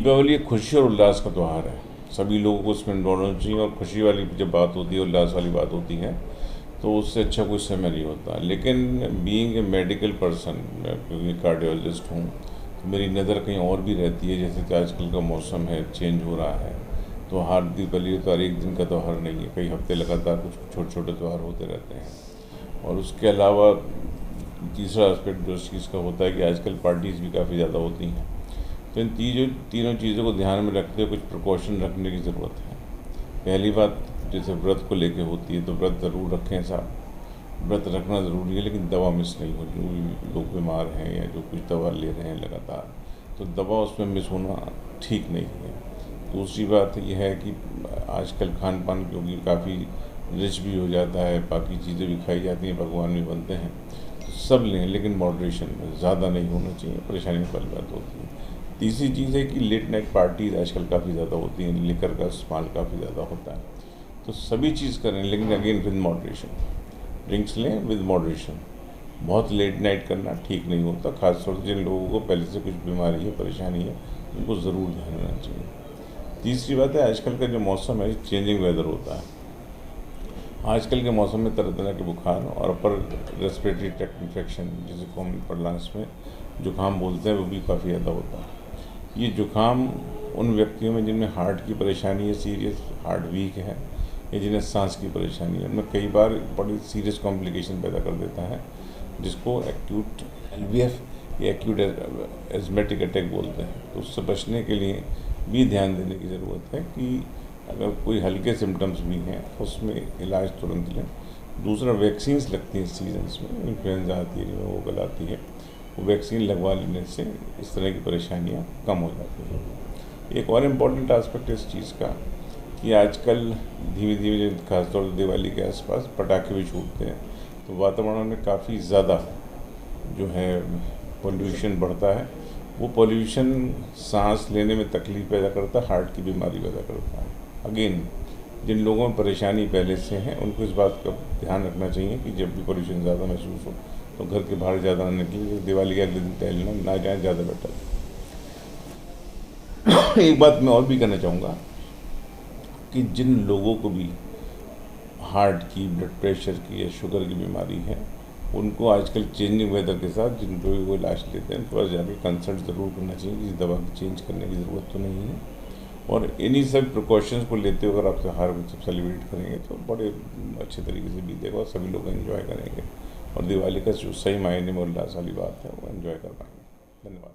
दीपावली एक खुशी और उल्लास का त्यौहार है। सभी लोगों को इसमें इन्वॉल्व होना चाहिए और खुशी वाली जब बात होती है, उल्लास वाली बात होती है, तो उससे अच्छा कोई समय नहीं होता। लेकिन बीइंग ए मेडिकल पर्सन, मैं क्योंकि कार्डियोलॉजिस्ट हूँ, तो मेरी नज़र कहीं और भी रहती है। जैसे कि आजकल का मौसम है, चेंज हो रहा है, तो हर दीपावली तो एक दिन का त्यौहार नहीं है, कई हफ्ते लगातार कुछ छोटे छोटे त्यौहार होते रहते हैं। और उसके अलावा तीसरा एस्पेक्ट जो इस चीज़ का होता है कि आजकल पार्टीज़ भी काफ़ी ज़्यादा होती हैं। तो इन तीनों चीज़ों को ध्यान में रखते हुए कुछ प्रिकॉशन रखने की ज़रूरत है। पहली बात, जैसे व्रत को लेके होती है, तो व्रत ज़रूर रखें साहब, व्रत रखना ज़रूरी है, लेकिन दवा मिस नहीं हो। जो भी लोग बीमार हैं या जो कुछ दवा ले रहे हैं लगातार, तो दवा उसमें मिस होना ठीक नहीं है। दूसरी बात यह है कि आजकल खान पान क्योंकि काफ़ी रिच भी हो जाता है, बाकी चीज़ें भी खाई जाती हैं, पकवान भी बनते हैं, तो सब लें, लेकिन मॉडरेशन में, ज़्यादा नहीं होना चाहिए, परेशानी वाली बात होती है। तीसरी चीज़ है कि लेट नाइट पार्टीज आजकल काफ़ी ज़्यादा होती हैं, लिकर का इस्तेमाल काफ़ी ज़्यादा होता है, तो सभी चीज़ करें, लेकिन अगेन विद मॉडरेशन। ड्रिंक्स लें विद मॉडरेशन। बहुत लेट नाइट करना ठीक नहीं होता, खासतौर से जिन लोगों को पहले से कुछ बीमारी है, परेशानी है, उनको ज़रूर ध्यान रखना चाहिए। तीसरी बात है, आजकल का जो मौसम है, चेंजिंग वेदर होता है। आजकल के मौसम में तरह तरह के बुखार और अपर रेस्पिरेटरी ट्रैक्ट इन्फेक्शन, जिसे को हम परलांस में जुकाम बोलते हैं, वो भी काफ़ी ज़्यादा होता है। ये जुकाम उन व्यक्तियों में जिनमें हार्ट की परेशानी है, सीरियस हार्ट वीक है, या जिन्हें सांस की परेशानी है, उनमें कई बार बड़ी सीरियस कॉम्प्लिकेशन पैदा कर देता है, जिसको एक्यूट LVF या एक्यूट एजमेटिक अटैक बोलते हैं। तो उससे बचने के लिए भी ध्यान देने की ज़रूरत है कि अगर कोई हल्के सिम्टम्स भी हैं, उसमें इलाज तुरंत लें। दूसरा, वैक्सीन्स लगती हैं सीजन्स में, इन्फ्लुएंजा आती है, वो आती है, वो वैक्सीन लगवा लेने से इस तरह की परेशानियां कम हो जाती हैं। एक और इम्पॉर्टेंट एस्पेक्ट इस चीज़ का कि आजकल धीमे धीमे, खासतौर से दिवाली के आसपास पटाखे भी छूटते हैं, तो वातावरण में काफ़ी ज़्यादा जो है पोल्यूशन बढ़ता है। वो पोल्यूशन सांस लेने में तकलीफ पैदा करता है, हार्ट की बीमारी पैदा करता है। अगेन, जिन लोगों में परेशानी पहले से है, उनको इस बात का ध्यान रखना चाहिए कि जब भी पोल्यूशन ज़्यादा महसूस हो तो घर के बाहर ज़्यादा ना निकले, दिवाली के अगले दिन टहलना ना जाए, ज़्यादा बेटर। एक बात मैं और भी कहना चाहूँगा कि जिन लोगों को भी हार्ट की, ब्लड प्रेशर की या शुगर की बीमारी है, उनको आजकल चेंजिंग वेदर के साथ जिन लोग वो इलाज लेते हैं, थोड़ा जाके कंसल्ट ज़रूर करना चाहिए कि दवा चेंज करने की ज़रूरत तो नहीं है। और इन्हीं सब प्रिकॉशंस को लेते हुए अगर आप त्योहार को सब सेलिब्रेट करेंगे तो बड़े अच्छे तरीके से बीतेगा और सभी लोग एंजॉय करेंगे, और दिवाली का जो सही मायने में उल्लास वाली बात है वो एंजॉय कर पाएंगे। धन्यवाद।